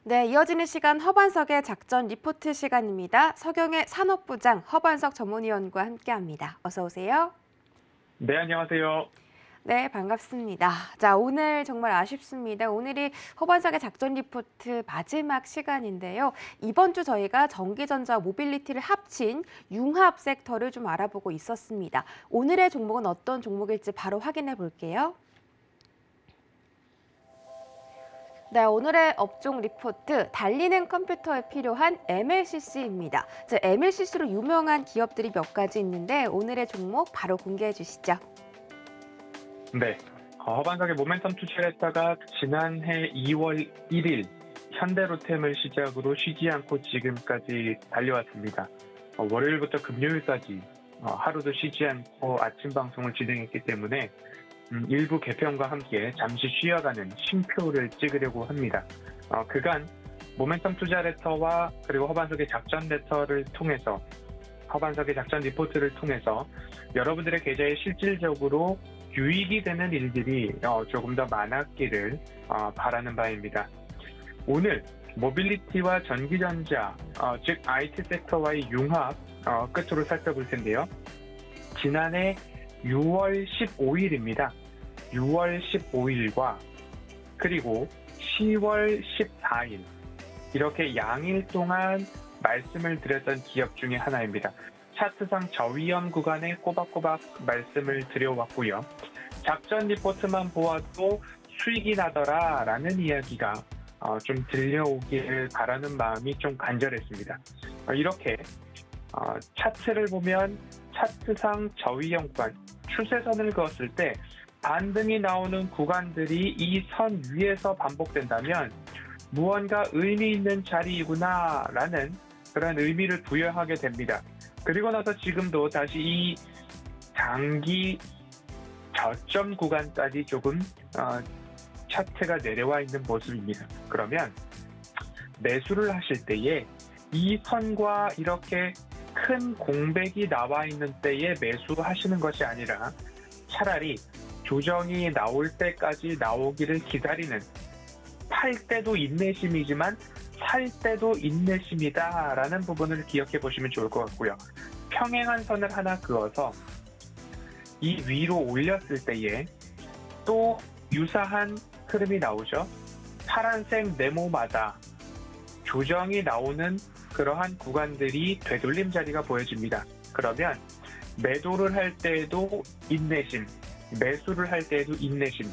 네, 이어지는 시간 허반석의 작전 리포트 시간입니다. 서경의 산업부장 허반석 전문위원과 함께합니다. 어서 오세요. 네, 안녕하세요. 네, 반갑습니다. 자, 오늘 정말 아쉽습니다. 오늘이 허반석의 작전 리포트 마지막 시간인데요. 이번 주 저희가 전기전자 모빌리티를 합친 융합 섹터를 좀 알아보고 있었습니다. 오늘의 종목은 어떤 종목일지 바로 확인해 볼게요. 네, 오늘의 업종 리포트, 달리는 컴퓨터에 필요한 MLCC입니다. MLCC로 유명한 기업들이 몇 가지 있는데 오늘의 종목 바로 공개해 주시죠. 네, 허반석의 모멘텀 투자를 했다가 지난해 2월 1일 현대로템을 시작으로 쉬지 않고 지금까지 달려왔습니다. 월요일부터 금요일까지 하루도 쉬지 않고 아침 방송을 진행했기 때문에 일부 개편과 함께 잠시 쉬어가는 쉼표를 찍으려고 합니다. 그간 모멘텀 투자 레터와 그리고 허반석의 작전 레터를 통해서 허반석의 작전 리포트를 통해서 여러분들의 계좌에 실질적으로 유익이 되는 일들이 조금 더 많았기를 바라는 바입니다. 오늘 모빌리티와 전기전자, 즉 IT 섹터와의 융합 끝으로 살펴볼 텐데요. 지난해 6월 15일입니다. 6월 15일과 그리고 10월 14일 이렇게 양일 동안 말씀을 드렸던 기업 중에 하나입니다. 차트상 저위험 구간에 꼬박꼬박 말씀을 드려왔고요. 작전 리포트만 보아도 수익이 나더라라는 이야기가 좀 들려오기를 바라는 마음이 좀 간절했습니다. 이렇게 차트를 보면 차트상 저위험 구간, 추세선을 그었을 때 반등이 나오는 구간들이 이 선 위에서 반복된다면 무언가 의미 있는 자리이구나라는 그런 의미를 부여하게 됩니다. 그리고 나서 지금도 다시 이 장기 저점 구간까지 조금 차트가 내려와 있는 모습입니다. 그러면 매수를 하실 때에 이 선과 이렇게 큰 공백이 나와 있는 때에 매수하시는 것이 아니라 차라리 조정이 나올 때까지 나오기를 기다리는, 팔 때도 인내심이지만 살 때도 인내심이다라는 부분을 기억해 보시면 좋을 것 같고요. 평행한 선을 하나 그어서 이 위로 올렸을 때에 또 유사한 흐름이 나오죠. 파란색 네모마다 조정이 나오는 그러한 구간들이 되돌림 자리가 보여집니다. 그러면 매도를 할 때에도 인내심, 매수를 할 때에도 인내심,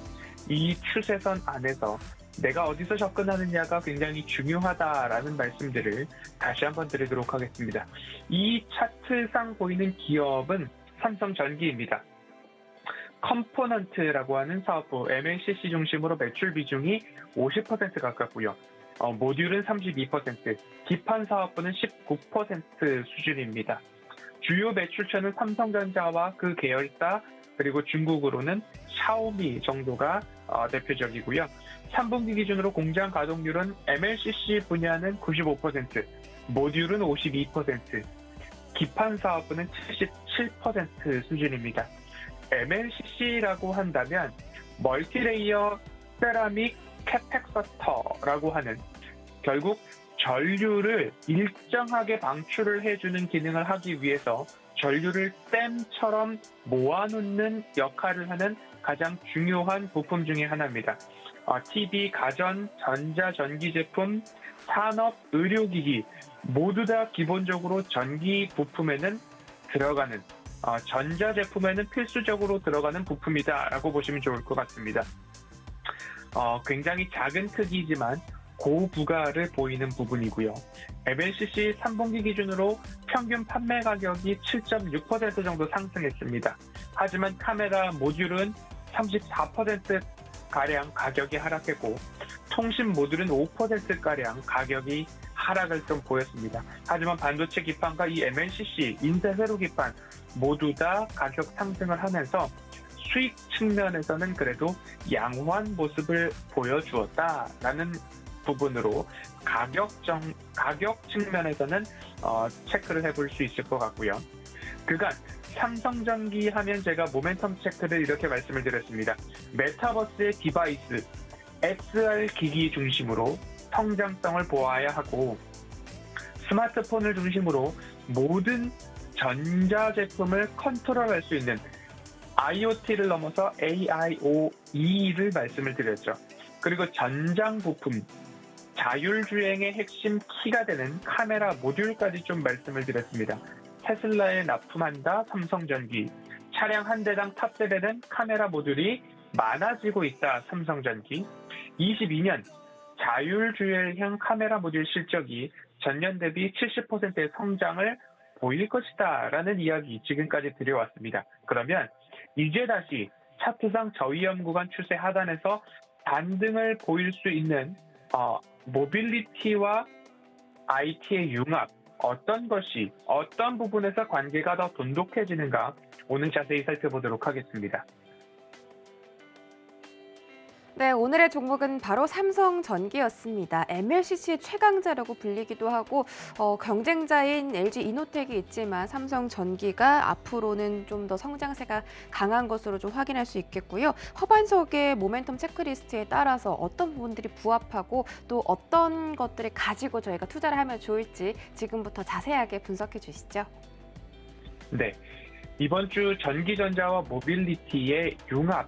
이 추세선 안에서 내가 어디서 접근하느냐가 굉장히 중요하다라는 말씀들을 다시 한번 드리도록 하겠습니다. 이 차트상 보이는 기업은 삼성전기입니다. 컴포넌트라고 하는 사업부, MLCC 중심으로 매출 비중이 50% 가깝고요. 모듈은 32%, 기판 사업부는 19% 수준입니다. 주요 매출처는 삼성전자와 그 계열사, 그리고 중국으로는 샤오미 정도가 대표적이고요. 3분기 기준으로 공장 가동률은 MLCC 분야는 95%, 모듈은 52%, 기판 사업부는 77% 수준입니다. MLCC라고 한다면 멀티레이어 세라믹 캐팩서터라고 하는, 결국 전류를 일정하게 방출을 해주는 기능을 하기 위해서 전류를 댐처럼 모아놓는 역할을 하는 가장 중요한 부품 중에 하나입니다. TV, 가전, 전자전기 제품, 산업, 의료기기 모두 다 기본적으로 전기 부품에는 들어가는, 전자제품에는 필수적으로 들어가는 부품이다라고 보시면 좋을 것 같습니다. 굉장히 작은 크기지만 고부가를 보이는 부분이고요. MLCC 3분기 기준으로 평균 판매 가격이 7.6% 정도 상승했습니다. 하지만 카메라 모듈은 34%가량 가격이 하락했고 통신 모듈은 5%가량 가격이 하락을 좀 보였습니다. 하지만 반도체 기판과 이 MLCC, 인쇄 세로 기판 모두 다 가격 상승을 하면서 수익 측면에서는 그래도 양호한 모습을 보여주었다라는 부분으로 가격 측면에서는 체크를 해볼 수 있을 것 같고요. 그간 삼성전기 하면 제가 모멘텀 체크를 이렇게 말씀을 드렸습니다. 메타버스의 디바이스, XR 기기 중심으로 성장성을 보아야 하고 스마트폰을 중심으로 모든 전자제품을 컨트롤할 수 있는 IoT를 넘어서 AIoE를 말씀을 드렸죠. 그리고 전장 부품, 자율주행의 핵심 키가 되는 카메라 모듈까지 좀 말씀을 드렸습니다. 테슬라에 납품한다 삼성전기, 차량 한 대당 탑재되는 카메라 모듈이 많아지고 있다 삼성전기, 22년 자율주행 카메라 모듈 실적이 전년 대비 70%의 성장을 보일 것이다 라는 이야기 지금까지 드려왔습니다. 그러면 이제 다시 차트상 저위험 구간 추세 하단에서 반등을 보일 수 있는 모빌리티와 IT의 융합, 어떤 부분에서 관계가 더 돈독해지는가 오늘 자세히 살펴보도록 하겠습니다. 네, 오늘의 종목은 바로 삼성전기였습니다. MLCC 최강자라고 불리기도 하고 경쟁자인 LG 이노텍이 있지만 삼성전기가 앞으로는 좀 더 성장세가 강한 것으로 좀 확인할 수 있겠고요. 허반석의 모멘텀 체크리스트에 따라서 어떤 부분들이 부합하고 또 어떤 것들을 가지고 저희가 투자를 하면 좋을지 지금부터 자세하게 분석해 주시죠. 네, 이번 주 전기전자와 모빌리티의 융합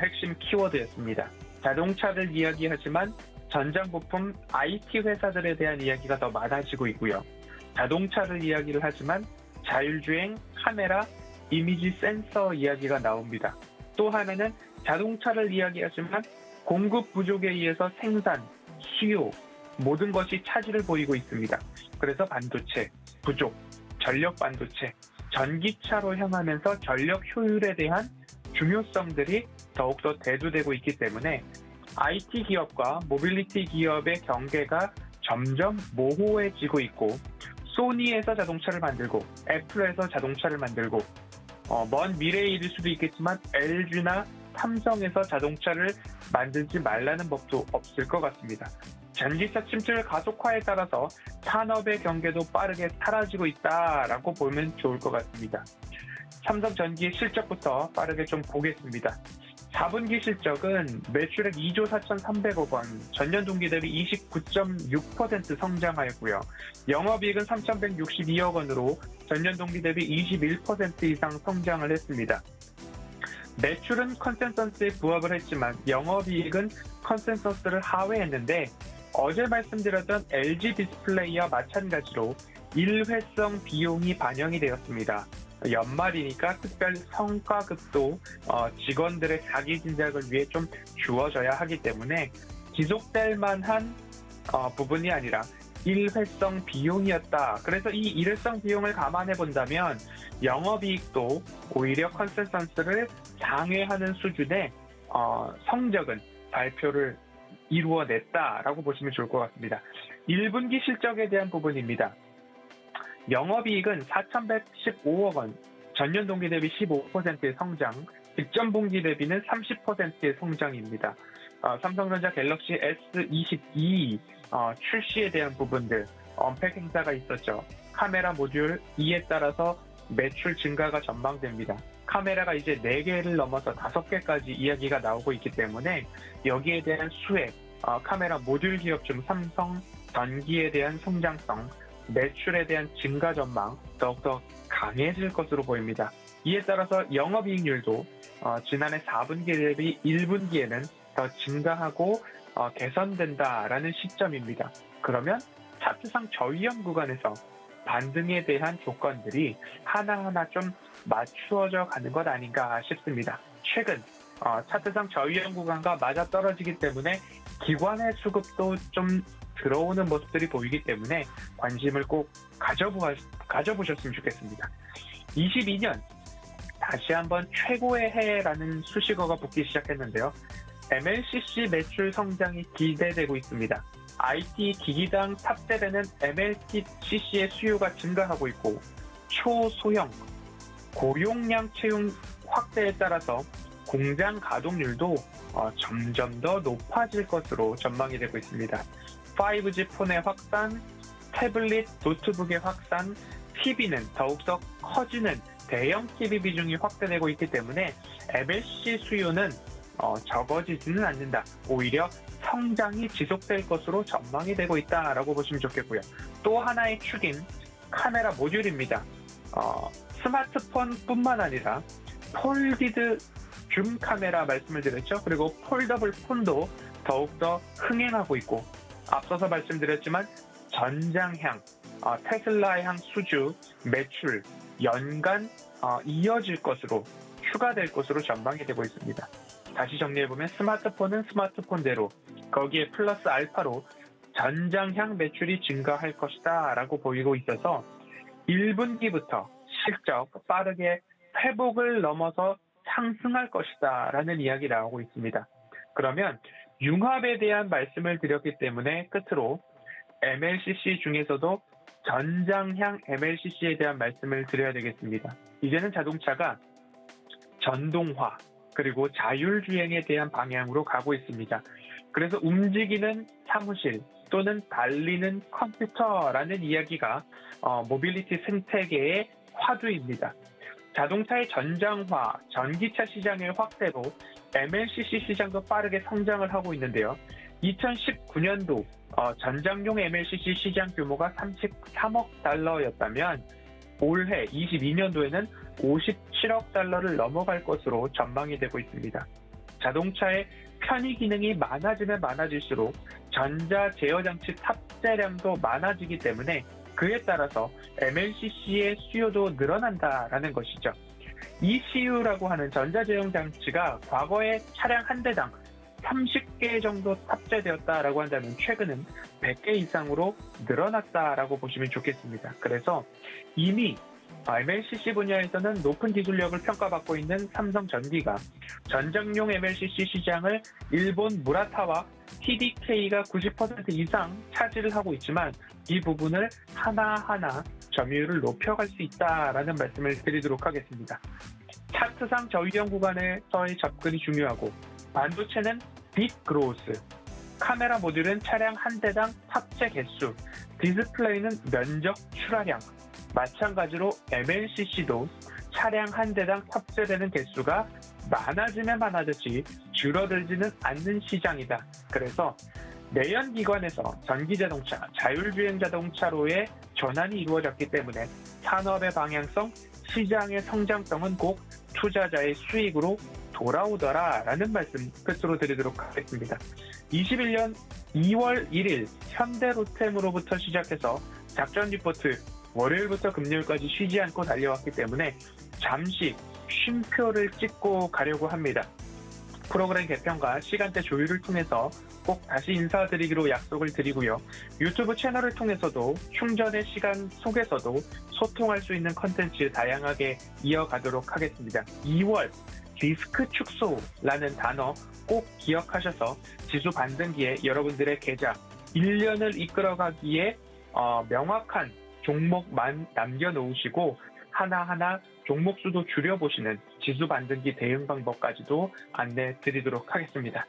핵심 키워드였습니다. 자동차를 이야기하지만 전장부품 IT 회사들에 대한 이야기가 더 많아지고 있고요. 자동차를 이야기를 하지만 자율주행, 카메라, 이미지 센서 이야기가 나옵니다. 또 하나는 자동차를 이야기하지만 공급 부족에 의해서 생산, 수요, 모든 것이 차질을 보이고 있습니다. 그래서 반도체, 부족, 전력 반도체, 전기차로 향하면서 전력 효율에 대한 중요성들이 더욱더 대두되고 있기 때문에 IT 기업과 모빌리티 기업의 경계가 점점 모호해지고 있고 소니에서 자동차를 만들고 애플에서 자동차를 만들고 먼 미래의 일일 수도 있겠지만 LG나 삼성에서 자동차를 만들지 말라는 법도 없을 것 같습니다. 전기차 침투 가속화에 따라서 산업의 경계도 빠르게 사라지고 있다라고 보면 좋을 것 같습니다. 삼성전기의 실적부터 빠르게 좀 보겠습니다. 4분기 실적은 매출액 2조 4,300억 원, 전년 동기 대비 29.6% 성장하였고요. 영업이익은 3,162억 원으로 전년 동기 대비 21% 이상 성장을 했습니다. 매출은 컨센서스에 부합을 했지만 영업이익은 컨센서스를 하회했는데 어제 말씀드렸던 LG 디스플레이와 마찬가지로 일회성 비용이 반영이 되었습니다. 연말이니까 특별 성과급도 직원들의 자기 진작을 위해 좀 주어져야 하기 때문에 지속될 만한 부분이 아니라 일회성 비용이었다. 그래서 이 일회성 비용을 감안해 본다면 영업이익도 오히려 컨센서스를 상회하는 수준의 성적은 발표를 이루어냈다라고 보시면 좋을 것 같습니다. 1분기 실적에 대한 부분입니다. 영업이익은 4,115억 원, 전년 동기 대비 15%의 성장, 직전 분기 대비는 30%의 성장입니다. 삼성전자 갤럭시 S22 출시에 대한 부분들, 언팩 행사가 있었죠. 카메라 모듈 2에 따라서 매출 증가가 전망됩니다. 카메라가 이제 4개를 넘어서 5개까지 이야기가 나오고 있기 때문에 여기에 대한 수혜, 카메라 모듈 기업 중 삼성전기에 대한 성장성, 매출에 대한 증가 전망 더욱더 강해질 것으로 보입니다. 이에 따라서 영업이익률도 지난해 4분기 대비 1분기에는 더 증가하고 개선된다라는 시점입니다. 그러면 차트상 저위험 구간에서 반등에 대한 조건들이 하나하나 좀 맞추어져 가는 것 아닌가 싶습니다. 최근 차트상 저위험 구간과 맞아떨어지기 때문에 기관의 수급도 좀 들어오는 모습들이 보이기 때문에 관심을 꼭 가져보셨으면 좋겠습니다. 22년 다시 한번 최고의 해라는 수식어가 붙기 시작했는데요. MLCC 매출 성장이 기대되고 있습니다. IT 기기당 탑재되는 MLCC의 수요가 증가하고 있고 초소형, 고용량 채용 확대에 따라서 공장 가동률도 점점 더 높아질 것으로 전망이 되고 있습니다. 5G 폰의 확산, 태블릿, 노트북의 확산, TV는 더욱더 커지는 대형 TV 비중이 확대되고 있기 때문에 MLCC 수요는 적어지지는 않는다. 오히려 성장이 지속될 것으로 전망이 되고 있다라고 보시면 좋겠고요. 또 하나의 축인 카메라 모듈입니다. 스마트폰뿐만 아니라 폴디드 줌 카메라 말씀을 드렸죠. 그리고 폴더블 폰도 더욱더 흥행하고 있고, 앞서서 말씀드렸지만 전장향, 테슬라향 수주, 매출 연간 이어질 것으로, 추가될 것으로 전망이 되고 있습니다. 다시 정리해보면 스마트폰은 스마트폰대로, 거기에 플러스 알파로 전장향 매출이 증가할 것이다 라고 보이고 있어서 1분기부터 실적 빠르게 회복을 넘어서 상승할 것이다 라는 이야기 나오고 있습니다. 그러면 융합에 대한 말씀을 드렸기 때문에 끝으로 MLCC 중에서도 전장향 MLCC에 대한 말씀을 드려야 되겠습니다. 이제는 자동차가 전동화 그리고 자율주행에 대한 방향으로 가고 있습니다. 그래서 움직이는 사무실 또는 달리는 컴퓨터라는 이야기가 모빌리티 생태계의 화두입니다. 자동차의 전장화, 전기차 시장의 확대로 MLCC 시장도 빠르게 성장을 하고 있는데요. 2019년도 전장용 MLCC 시장 규모가 33억 달러였다면 올해 22년도에는 57억 달러를 넘어갈 것으로 전망이 되고 있습니다. 자동차의 편의 기능이 많아지면 많아질수록 전자 제어 장치 탑재량도 많아지기 때문에 그에 따라서 MLCC의 수요도 늘어난다라는 것이죠. ECU라고 하는 전자제형 장치가 과거에 차량 한 대당 30개 정도 탑재되었다라고 한다면 최근은 100개 이상으로 늘어났다라고 보시면 좋겠습니다. 그래서 이미 MLCC 분야에서는 높은 기술력을 평가받고 있는 삼성전기가 전장용 MLCC 시장을 일본 무라타와 TDK가 90% 이상 차지를 하고 있지만 이 부분을 하나하나 점유율을 높여갈 수 있다라는 말씀을 드리도록 하겠습니다. 차트상 저위험 구간에서의 접근이 중요하고, 반도체는 빅 그로우스, 카메라 모듈은 차량 한 대당 탑재 개수, 디스플레이는 면적 출하량, 마찬가지로 MLCC도 차량 한 대당 탑재되는 개수가 많아지면 많아졌지 줄어들지는 않는 시장이다. 그래서 내연기관에서 전기자동차, 자율주행 자동차로의 전환이 이루어졌기 때문에 산업의 방향성, 시장의 성장성은 곧 투자자의 수익으로 돌아오더라라는 말씀 끝으로 드리도록 하겠습니다. 21년 2월 1일 현대로템으로부터 시작해서 작전 리포트 월요일부터 금요일까지 쉬지 않고 달려왔기 때문에 잠시 쉼표를 찍고 가려고 합니다. 프로그램 개편과 시간대 조율을 통해서 꼭 다시 인사드리기로 약속을 드리고요. 유튜브 채널을 통해서도 충전의 시간 속에서도 소통할 수 있는 컨텐츠 다양하게 이어가도록 하겠습니다. 2월 리스크 축소라는 단어 꼭 기억하셔서 지수 반등기에 여러분들의 계좌 1년을 이끌어가기에 명확한 종목만 남겨놓으시고 하나하나 종목 수도 줄여보시는 지수 반등기 대응 방법까지도 안내 드리도록 하겠습니다.